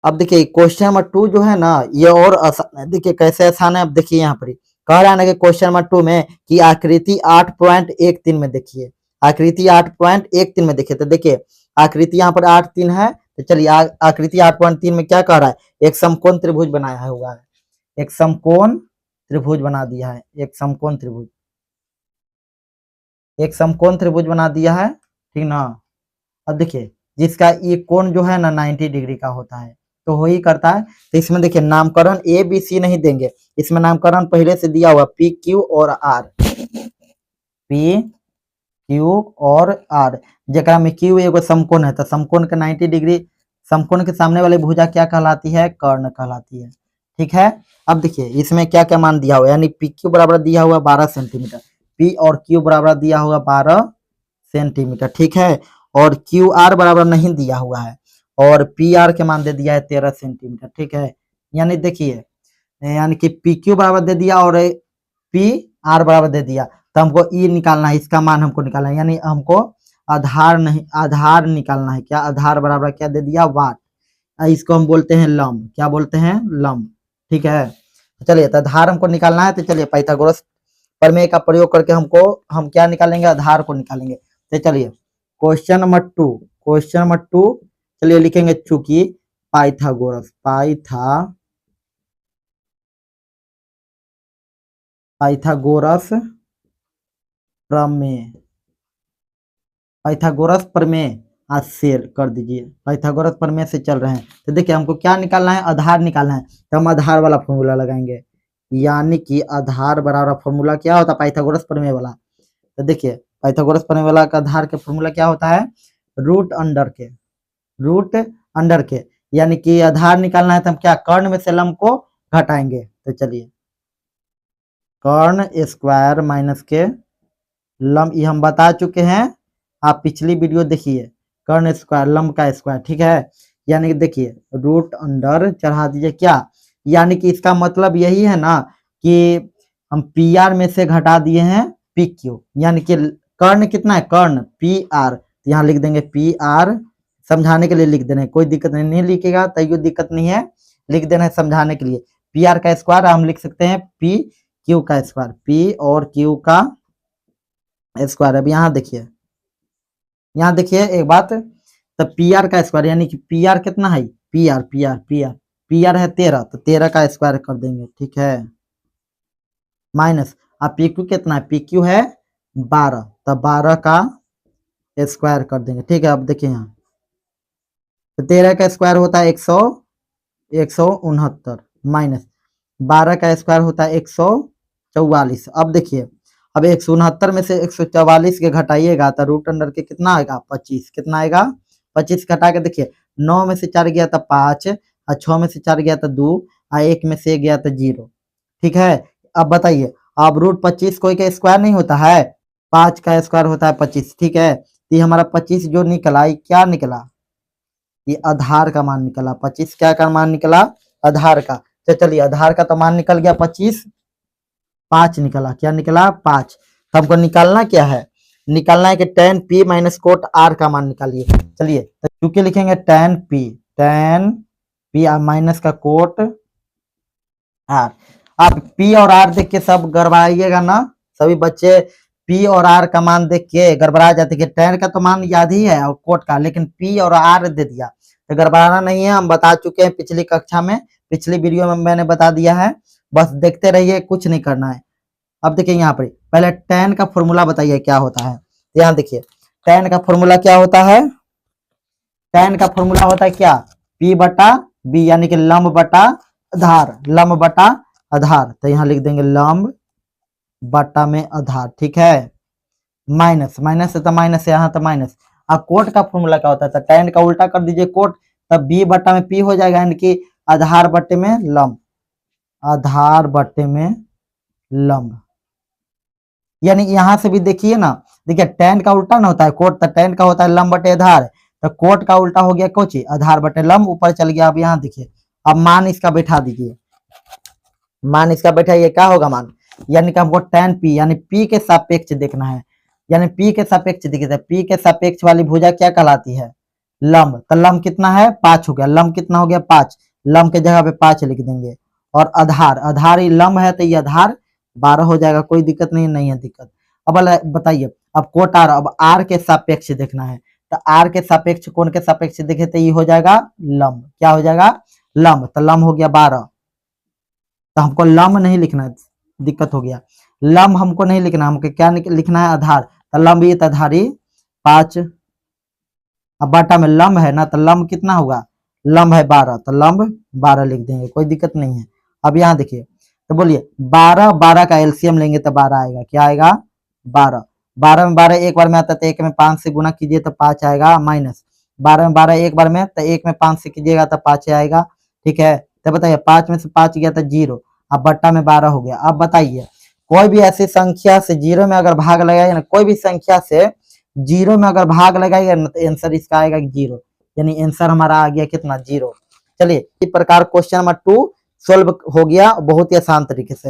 अब देखिए question number 2 जो है ना ये और आसान है। देखिए कैसे आसान है। अब देखिए यहाँ पर कह रहा है ना कि क्वेश्चन नंबर 2 में कि आकृति 8.13 में देखिए, आकृति 8.13 में देखिए। तो देखिए आकृति यहाँ पर 8.3 है। तो चलिए आकृति 8.3 में क्या कह रहा है, एक समकोण त्रिभुज बनाया हुआ है, एक समकोण त्रिभुज बना दिया है, एक समकोण त्रिभुज, एक समकोण त्रिभुज बना दिया है, ठीक ना। अब देखिए जिसका ये कोण जो है ना 90 डिग्री का होता है, तो वही करता है। तो इसमें देखिए नामकरण ए बी सी नहीं देंगे, इसमें नामकरण पहले से दिया हुआ पी क्यू और आर, पी क्यू और आर, जरा में क्यू एगो समकोण है तो समकोण के 90 डिग्री, समकोण के सामने वाली भुजा क्या कहलाती है, कर्ण कहलाती है, ठीक है। अब देखिए इसमें क्या क्या मान दिया हुआ, यानी पी क्यू बराबर दिया हुआ 12 सेंटीमीटर, पी और क्यू बराबर दिया हुआ 12 सेंटीमीटर, ठीक है। और क्यू आर बराबर नहीं दिया हुआ है, और पी आर के मान दे दिया है 13 सेंटीमीटर, ठीक है। यानी देखिए यानी कि पी क्यू बराबर दे दिया और पी आर बराबर दे दिया, तो हमको ई निकालना है, इसका मान हमको निकालना है, यानी हमको आधार नहीं, आधार निकालना है। क्या आधार बराबर क्या दे दिया, वाट। इसको हम बोलते हैं लंब, क्या बोलते हैं, लंब, ठीक है। चलिए तो आधार हमको निकालना है, तो चलिए पाइथागोरस प्रमेय का प्रयोग करके हम क्या निकालेंगे, आधार को निकालेंगे। तो चलिए क्वेश्चन नंबर 2, क्वेश्चन नंबर 2 चलिए लिखेंगे, चूंकि पाइथागोरस, पाइथागोरस प्रमेय, पाइथागोरस प्रमेय आज शेयर कर दीजिए, पाइथागोरस प्रमेय से चल रहे हैं। तो देखिए हमको क्या निकालना है, आधार निकालना है, तो हम आधार वाला फॉर्मूला लगाएंगे, यानी कि आधार बराबर फॉर्मूला क्या होता है, पाइथागोरस प्रमेय वाला। तो देखिए पाइथागोरस प्रमेय वाला का आधार के फॉर्मूला क्या होता है, रूट अंडर के, रूट अंडर के, यानी कि आधार निकालना है तो हम क्या, कर्ण में से लंब को घटाएंगे। तो चलिए कर्ण स्क्वायर माइनस के लंब, ये हम बता चुके हैं, आप पिछली वीडियो देखिए, कर्ण स्क्वायर लंब का स्क्वायर, ठीक है। यानी कि देखिए रूट अंडर चढ़ा दीजिए क्या, यानी कि इसका मतलब यही है ना कि हम पी आर में से घटा दिए हैं पी क्यू, यानी कि कर्ण कितना है, कर्ण पी आर, तो यहाँ लिख देंगे पी आर, समझाने के लिए लिख देना है, कोई दिक्कत नहीं, नहीं लिखेगा तो दिक्कत नहीं है, लिख देना है समझाने के लिए। पी आर का स्क्वायर हम लिख सकते हैं पी क्यू का स्क्वायर, पी और क्यू का स्क्वायर। अब यहाँ देखिए, यहाँ देखिए एक बात, तो पी आर का स्क्वायर, यानी कि पी आर कितना है, P R P R P R P R है 13, तो 13 का स्क्वायर कर देंगे, ठीक है, माइनस अब पी क्यू कितना है, पी क्यू है 12, तो 12 का स्क्वायर कर देंगे, ठीक है। अब देखिए यहाँ तो 13 का स्क्वायर होता है 169 माइनस 12 का स्क्वायर होता है 144। अब देखिए अब 169 में से 144 के घटाइएगा तो रूट अंडर के कितना आएगा, 25, कितना आएगा, 25 घटा के देखिए 9 में से 4 गया तो 5, और 6 में से 4 गया तो 2, और 1 में से गया तो 0, ठीक है। अब बताइए, अब रूट 25 कोई का स्क्वायर नहीं होता है, 5 का स्क्वायर होता है 25, ठीक है। तो ये हमारा 25 जो निकला, ये क्या निकला, ये आधार का मान निकला, 25 क्या का मान निकला, आधार का। तो चलिए आधार का तो मान निकल गया 25, 5 निकला, क्या निकला, 5। तो हमको निकालना क्या है, निकालना है कि tan p minus cot r का मान निकालिए। चलिए तो चूंकि लिखेंगे tan p माइनस का कोट r, आप p और r देख के सब गड़बड़ाइएगा ना, सभी बच्चे p और r का मान देख के गड़बड़ा जाते हैं, tan का तो मान याद ही है और कोट का, लेकिन p और r दे दिया तो गड़बड़ाना नहीं है, हम बता चुके हैं पिछली कक्षा में, पिछली वीडियो में मैंने बता दिया है, बस देखते रहिए, कुछ नहीं करना है। अब देखिए यहाँ पर पहले tan का फॉर्मूला बताइए क्या होता है, यहाँ देखिए tan का फॉर्मूला क्या होता है, tan का फॉर्मूला होता है क्या, p बटा b, यानी कि लंब बटा आधार, लंब बटा आधार, तो यहाँ लिख देंगे लंब बटा में आधार, ठीक है, माइनस, माइनस है तो माइनस, यहाँ तो माइनस। अब कोट का फॉर्मूला क्या होता है, तो tan का उल्टा कर दीजिए कोट, तब b बटा में p हो जाएगा, यानी कि आधार बटे में लंब, आधार बटे में लंब। यानी यहां से भी देखिए ना, देखिए tan का उल्टा ना होता है कोट, तो tan का होता है लंब बटे आधार, तो कोट का उल्टा हो गया कोची, आधार बटे लंब, ऊपर चल गया। अब यहाँ देखिए अब मान इसका बैठा दीजिए, मान इसका बैठाइए, क्या होगा मान, यानी कि हमको tan p यानी p के सापेक्ष देखना है, यानी p के सापेक्ष देखिए, p के सापेक्ष वाली भुजा क्या कहलाती है, लंब, तो लंब कितना है 5 हो गया, लंब कितना हो गया 5, लंब के जगह पे 5 लिख देंगे। और आधार, आधार ही लंब है तो ये आधार 12 हो जाएगा, कोई दिक्कत नहीं, नहीं है दिक्कत। अब बताइए, अब कोट आर, अब आर के सापेक्ष देखना है, तो आर के सापेक्ष कोण के सापेक्ष देखे तो ये हो जाएगा लंब, क्या हो जाएगा लंब, तो लंब हो गया 12। तो हमको लंब नहीं लिखना है, दिक्कत हो गया, लंब हमको नहीं लिखना, हमको क्या लिखना है आधार, तो लंब ये आधारी 5, अब बाटा में लंब है ना, तो लंब कितना होगा, लंब है 12, तो लंब 12 लिख देंगे, कोई दिक्कत नहीं है। अब यहाँ देखिए, तो बोलिए 12, 12 का एलसीएम लेंगे तो 12 आएगा, क्या आएगा 12, 12 में 12 एक बार में आता है तो एक में 5 से गुना कीजिए तो 5 आएगा, माइनस 12 में 12 एक बार में तो एक में 5 से कीजिएगा तो 5 आएगा, ठीक है। तो बताइए 5 में से 5 गया तो 0, अब बट्टा में 12 हो गया। अब बताइए कोई भी ऐसी संख्या से 0 में अगर भाग लगाइए ना, कोई भी संख्या से 0 में अगर भाग लगाइएगा ना, तो आंसर इसका आएगा 0, यानी आंसर हमारा आ गया कितना 0। चलिए इस प्रकार क्वेश्चन नंबर 2 सोल्व हो गया बहुत ही आसान तरीके से।